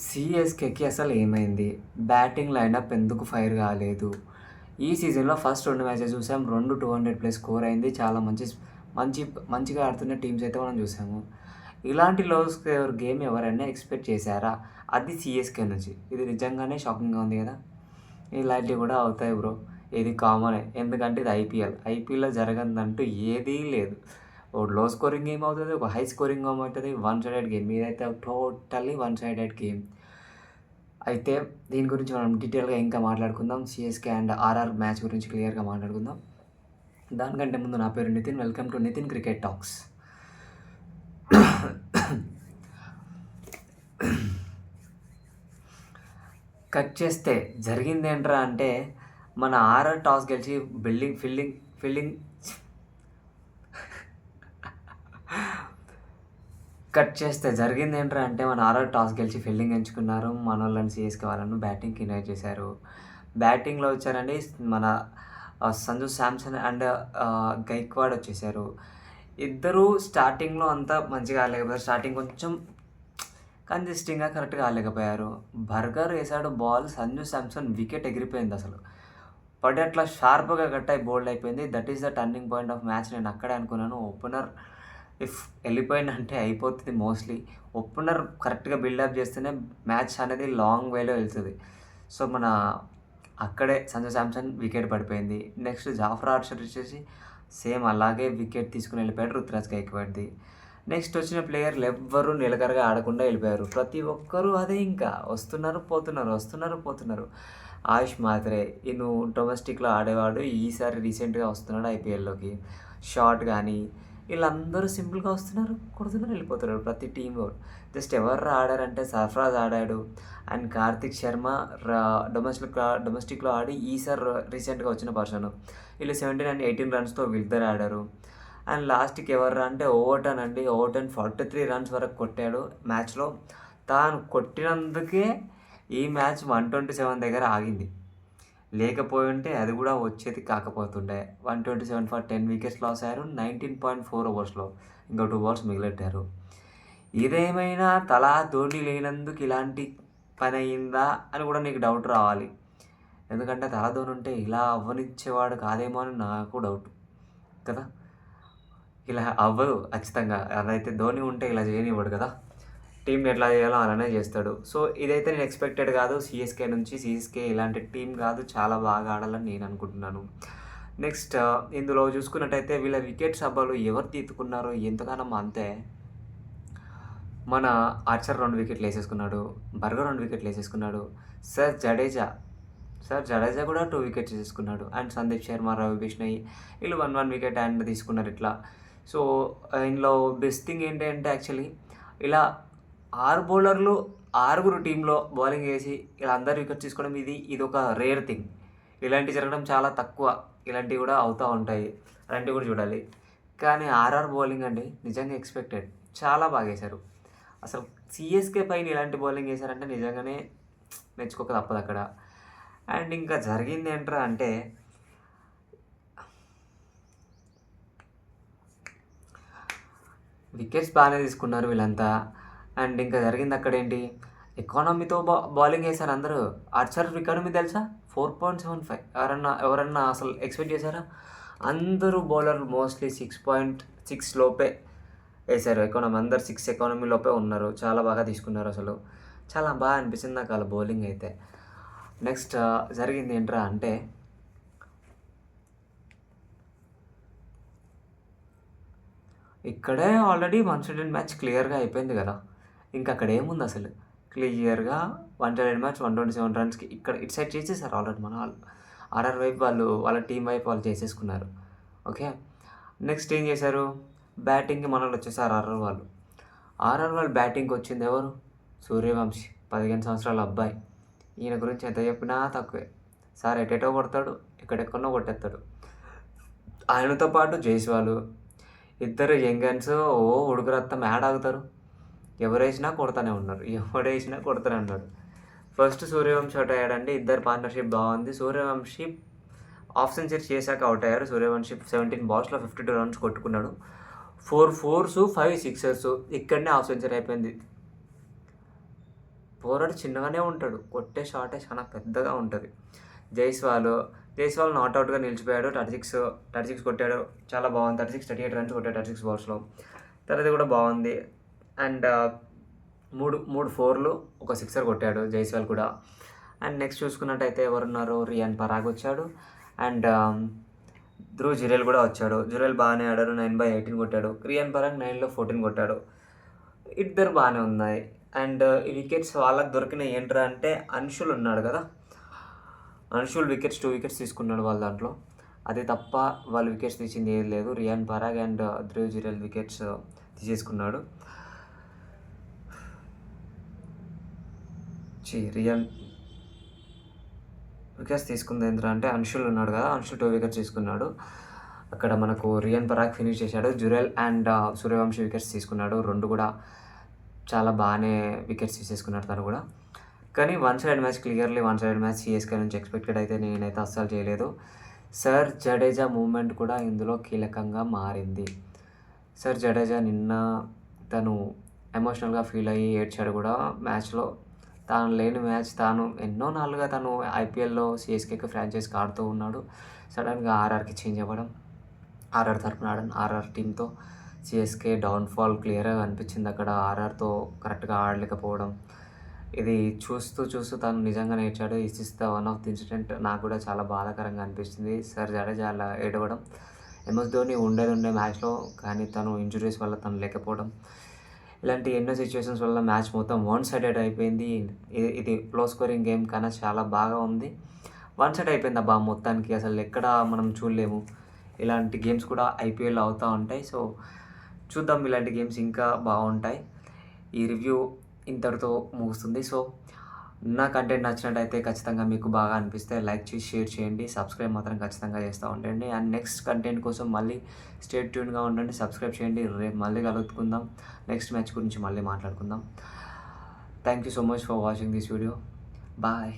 సీఎస్‌కేకి అసలు ఏమైంది? Batting lineup ఎందుకు ఫైర్ కాలేదు? ఈ సీజన్‌లో ఫస్ట్ 2 మ్యాచెస్ చూసాం. 2 200+ స్కోర్ అయింది. చాలా మంచి మంచిగా ఆడుతున్న టీమ్స్ అయితే మనం చూసాము. ఇలాంటి లో స్కోర్ గేమ్ ఎవరైనా ఎక్స్‌పెక్ట్ చేశారా? అది సీఎస్‌కే నుంచి. ఇది నిజంగానే షాకింగ్‌గా ఉంది కదా! ఇలాంటివి కూడా అవుతాయి బ్రో. ఇది కామనే. ఎందుకంటే ఇది ఐపీఎల్. ఐపీఎల్‌లో జరగనిదంటూ ఏదీ లేదు. ఓ లో స్కోరింగ్ గేమ్ అవుతది. ఒక హై స్కోరింగ్ గేమ్ అవుతది. One sided game. ఇదైతే టోటల్లీ వన్ సైడెడ్ గేమ్. అయితే దీని గురించి మనం డీటెయిల్‌గా ఇంకా మాట్లాడుకుందాం. సీఎస్‌కే అండ్ ఆర్ఆర్ మ్యాచ్ గురించి క్లియర్‌గా మాట్లాడుకుందాం. దానికంటే ముందు నా పేరు Nitin. Welcome to Nitin cricket talks. Cut చేస్తే జరిగిందేంట్రా అంటే మన ఆర్ఆర్ టాస్ గెలిచి ఫీల్డింగ్ కట్ చేస్తే జరిగిందేంట్రా అంటే మన ఆర్ఆర్ టాస్ గెలిచి ఫీల్డింగ్ ఎంచుకున్నారు. మనోళ్ళని సీఎస్‌కే వాళ్ళను బ్యాటింగ్‌కి ఇన్వైట్ చేశారు. బ్యాటింగ్‌లో వచ్చారండి మన సంజు శాంసన్ అండ్ గైక్వాడ్ వచ్చేసారు. ఇద్దరు స్టార్టింగ్‌లో అంతా మంచిగా ఆడలేకపోయారు. స్టార్టింగ్ కొంచెం కన్సిస్టెంట్‌గా కరెక్ట్‌గా ఆడలేకపోయారు. బర్గర్ ఏసాడు బాల్, సంజు శాంసన్ వికెట్ ఎగిరిపోయిందసలు. పడి అట్లా షార్ప్‌గా కట్ అయి బౌల్డ్ అయిపోయింది. That is the turning point of match. నేను అక్కడే అనుకున్నాను. ఓపెనర్ ఇఫ్ వెళ్ళిపోయిందంటే అయిపోతుంది మోస్ట్‌లీ. ఓపెనర్ కరెక్ట్‌గా బిల్డప్ చేస్తేనే మ్యాచ్ అనేది లాంగ్ వేలో వెళ్తది. సో, అక్కడే సంజు శాంసన్ వికెట్ పడిపోయింది. నెక్స్ట్ జాఫ్రా ఆర్చర్ వచ్చేసి సేమ్ అలాగే వికెట్ తీసుకొని వెళ్ళిపోయాడు రుతురాజ్ గైక్వాడ్‌ది. నెక్స్ట్ వచ్చిన ప్లేయర్లు ఎవ్వరూ నిలకడగా ఆడకుండా వెళ్ళిపోయారు. ప్రతి ఒక్కరు అదే ఇంకా వస్తున్నారు, పోతున్నారు, వస్తున్నారు, పోతున్నారు. ఆయుష్ మాత్రే ఈయన డొమెస్టిక్‌లో ఆడేవాడు. ఈసారి రీసెంట్‌గా వస్తున్నాడు ఐపీఎల్‌లోకి. షాట్ గానీ వీళ్ళందరూ సింపుల్‌గా వస్తున్నారు, కొడుతున్నారు, వెళ్ళిపోతున్నారు ప్రతి టీము. జస్ట్ ఎవర్రా ఆడారంటే సర్ఫరాజ్ ఆడాడు అండ్ కార్తిక్ శర్మ డొమెస్టిక్‌లో ఆడి ఈసారి రీసెంట్‌గా వచ్చిన పర్సన్. వీళ్ళు 17 అండ్ 18 రన్స్‌తో వీళ్ళిద్దరు ఆడారు. అండ్ లాస్ట్‌కి ఎవర్రా అంటే ఓవర్టన్ అండి. ఓవర్టన్ 43 రన్స్ వరకు కొట్టాడు మ్యాచ్‌లో. తాను కొట్టినందుకే ఈ మ్యాచ్ 127 దగ్గర ఆగింది. లేకపోయుంటే అది కూడా వచ్చేది కాకపోతుండే. 127 ఫర్ 10 వికెట్స్ లాస్ అయ్యారు. 19.4 ఓవర్స్‌లో. ఇంకా 2 ఓవర్స్ మిగిలెట్టారు. ఇదేమైనా తలా ధోని లేనందుకు ఇలాంటి పనయిందా అని కూడా నీకు డౌట్ రావాలి. ఎందుకంటే తలా ధోని ఉంటే ఇలా అవ్వనిచ్చేవాడు కాదేమో అని నాకు డౌట్ కదా! ఇలా అవ్వదు ఖచ్చితంగా. అదైతే ధోని ఉంటే ఇలా చేయనివ్వడు కదా! టీమ్‌ని ఎట్లా చేయాలో అలానే చేస్తాడు. సో, ఇదైతే నేను ఎక్స్‌పెక్టెడ్ కాదు సీఎస్‌కే నుంచి. సీఎస్‌కే ఇలాంటి టీమ్ కాదు. చాలా బాగా ఆడాలని నేను అనుకుంటున్నాను. నెక్స్ట్ ఇందులో చూసుకున్నట్టయితే వీళ్ళ వికెట్స్ అబ్బలు ఎవరు తీతుకున్నారో ఎంతగానో అంతే. మన ఆర్చర్ 2 వికెట్లు ఏసేసుకున్నాడు. బర్గర్ 2 వికెట్లు ఏసేసుకున్నాడు. సర్ జడేజా కూడా 2 వికెట్స్ ఏసేసుకున్నాడు. అండ్ సందీప్ శర్మ, రవి బిష్ణోయ్ వీళ్ళు 1 వికెట్ అండ్ తీసుకున్నారు ఇట్లా. సో, ఇందులో బెస్ట్ థింగ్ ఏంటి అంటే యాక్చువల్లీ ఇలా 6 బౌలర్లు 6గురు టీమ్‌లో బౌలింగ్ ఏసి ఇలా అందరు వికెట్స్ తీసుకోవడం ఇదొక రేర్ థింగ్. ఇలాంటివి జరగడం చాలా తక్కువ. ఇలాంటివి కూడా అవుతా ఉంటాయి. అలాంటివి కూడా చూడాలి. కానీ ఆర్ఆర్ బౌలింగ్ అండి నిజంగా ఎక్స్‌పెక్టెడ్. చాలా బాగేశారు. అసలు సీఎస్‌కే పైన ఇలాంటి బౌలింగ్ ఏసారంటే నిజంగానే మెచ్చుకోక తప్పదక్కడ. అండ్ ఇంకా జరిగిందేంట్రా అంటే వికెట్స్ బాగానే తీసుకున్నారు వీళ్ళంతా. అండ్ ఇంకా జరిగింది అక్కడేంటి ఎకానమీతో బౌలింగ్ వేశారు అందరూ. ఆర్చర్ ఎకానమీ తెలుసా 4.75. ఎవరన్నా అసలు ఎక్స్పెక్ట్ చేశారా? అందరూ బౌలర్లు మోస్ట్లీ 6.6 లోపే వేశారు ఎకానమీ. అందరు 6 ఎకానమీ లోపే ఉన్నారు. చాలా బాగా తీసుకున్నారు అసలు. చాలా బాగా అనిపించింది నాకు వాళ్ళ బౌలింగ్ అయితే. నెక్స్ట్ జరిగింది ఏంట్రా అంటే ఇక్కడే ఆల్రెడీ వన్ సైడెడ్ మ్యాచ్ క్లియర్‌గా అయిపోయింది కదా! ఇంకా అక్కడ ఏముంది అసలు? క్లియర్‌గా వన్ సైడెడ్ మ్యాచ్ 127 రన్స్‌కి ఇక్కడ ఇటు సైడ్ చేసేసారు ఆల్రెడీ మన వాళ్ళు. ఆర్ఆర్ వైపు వాళ్ళ టీమ్ వైపు వాళ్ళు చేసేసుకున్నారు. ఓకే. నెక్స్ట్ ఏం చేశారు? బ్యాటింగ్‌కి మనోళ్ళు వచ్చేసారు ఆర్ఆర్ వాళ్ళు. ఆర్ఆర్ వాళ్ళు బ్యాటింగ్‌కి వచ్చింది ఎవరు? సూర్యవంశి 15 సంవత్సరాల అబ్బాయి. ఈయన గురించి ఎంత చెప్పినా తక్కువే. సార్ ఎటెటో కొడతాడు, ఎక్కడెక్కడనో కొట్టేస్తాడు. ఆయనతో పాటు జైస్వాల్ ఇద్దరు యంగ్ గన్స్ ఉడుకు రక్తం యాడ్ ఆగుతారు. ఎవరేసినా కొడతానే ఉన్నారు. ఎవడేసినా కొడతానే ఉన్నాడు. ఫస్ట్ సూర్యవంశి అవుట్ అయ్యాడండి. ఇద్దరు పార్ట్నర్షిప్ బాగుంది. సూర్యవంశి హాఫ్ సెంచరీ చేశాక అవుట్ అయ్యారు. సూర్యవంశి 17 బాల్స్‌లో 52 రన్స్ కొట్టుకున్నాడు. 4 4s 5 6s. ఇక్కడనే హాఫ్ సెంచరీ అయిపోయింది. బౌలర్ చిన్నగానే ఉంటాడు. కొట్టే షాటే చాలా పెద్దగా ఉంటది. జైస్వాల్ నాట్ అవుట్‌గా నిలిచిపోయాడు. 36 కొట్టాడు. చాలా బాగుంది. 36, 38 రన్స్ కొట్టాడు 36 బాల్స్‌లో. తనది కూడా బాగుంది. అండ్ 3 ఫోర్లు, ఒక సిక్సర్ కొట్టాడు జైస్వాల్ కూడా. అండ్ నెక్స్ట్ చూసుకున్నట్టయితే ఎవరున్నారు, రియాన్ పరాగ్ వచ్చాడు. అండ్ ధ్రువ్ జురేల్ కూడా వచ్చాడు. జురేల్ బాగానే ఆడాడు. 9/18 కొట్టాడు. రియాన్ పరాగ్ 9లో 14 కొట్టాడు. ఇద్దరు బాగానే ఉన్నాయి. అండ్ ఈ వికెట్స్ వాళ్ళకి దొరికినాయి ఏంట్రా అంటే అన్షుల్ ఉన్నాడు కదా, అన్షుల్ 2 వికెట్స్ తీసుకున్నాడు వాళ్ళ దాంట్లో. అది తప్ప వాళ్ళు వికెట్స్ తీసింది ఏది లేదు. రియాన్ పరాగ్ అండ్ ధ్రువ్ జురేల్ వికెట్స్ తీసేసుకున్నాడు. రియాన్ వికెట్స్ తీసుకుంది ఏంట్రా అంటే అన్షుల్ ఉన్నాడు కదా, అన్షుల్ 2 వికెట్స్ తీసుకున్నాడు. అక్కడ మనకు రియాన్ పరాగ్ ఫినిష్ చేశాడు. జురేల్ అండ్ సూర్యవంశీ వికెట్స్ తీసుకున్నాడు. 2 కూడా చాలా బాగానే వికెట్స్ తీసేసుకున్నాడు తను కూడా. కానీ clearly one side match CSK నుంచి ఎక్స్పెక్టెడ్ అయితే నేనైతే అస్సలు చేయలేదు. సర్ జడేజా మూవ్మెంట్ కూడా ఇందులో కీలకంగా మారింది. సర్ జడేజా నిన్న తను ఎమోషనల్గా ఫీల్ అయ్యి ఏడ్చాడు కూడా మ్యాచ్లో. తాను లేని మ్యాచ్, తాను ఎన్నో నాలుగుగా తను ఐపీఎల్లో సిఎస్కేకి ఫ్రాంచైజ్కి ఆడుతూ ఉన్నాడు. సడన్గా ఆర్ఆర్కి చేంజ్ అవ్వడం, ఆర్ఆర్ తరపున ఆడడం, ఆర్ఆర్ టీంతో సిఎస్కే డౌన్ఫాల్ క్లియర్గా కనిపించింది. అక్కడ ఆర్ఆర్తో కరెక్ట్గా ఆడలేకపోవడం, ఇది చూస్తూ తను నిజంగా నేర్చాడు. Is the one of the incident. నాకు కూడా చాలా బాధాకరంగా అనిపిస్తుంది సర్ జడేజా అలా ఏడవడం. ఎంఎస్ ధోని ఉండే మ్యాచ్లో, కానీ తను ఇంజురీస్ వల్ల తను లేకపోవడం, ఇలాంటి ఎన్నో సిచ్యువేషన్స్ వల్ల మ్యాచ్ మొత్తం వన్ సైడెడ్ అయిపోయింది. ఇది లో స్కోరింగ్ గేమ్ కన్నా చాలా బాగా ఉంది. వన్ సైడ్ అయిపోయింది అబ్బా మొత్తానికి. అసలు ఎక్కడ మనం చూడలేము. ఇలాంటి గేమ్స్ కూడా ఐపీఎల్లో అవుతూ ఉంటాయి. సో చూద్దాం, ఇలాంటి గేమ్స్ ఇంకా బాగుంటాయి. ఈ రివ్యూ ఇంతటితో ముగుస్తుంది. సో నా కంటెంట్ నచ్చినట్టయితే ఖచ్చితంగా మీకు బాగా అనిపిస్తే లైక్ చేసి షేర్ చేయండి. సబ్స్క్రైబ్ మాత్రం ఖచ్చితంగా చేస్తూ ఉండండి. అండ్ నెక్స్ట్ కంటెంట్ కోసం మళ్ళీ స్టే ట్యూన్గా ఉండండి. సబ్స్క్రైబ్ చేయండి. రేపు మళ్ళీ కలుసుకుందాం. నెక్స్ట్ మ్యాచ్ గురించి మళ్ళీ మాట్లాడుకుందాం. Thank you so much for watching this video. Bye.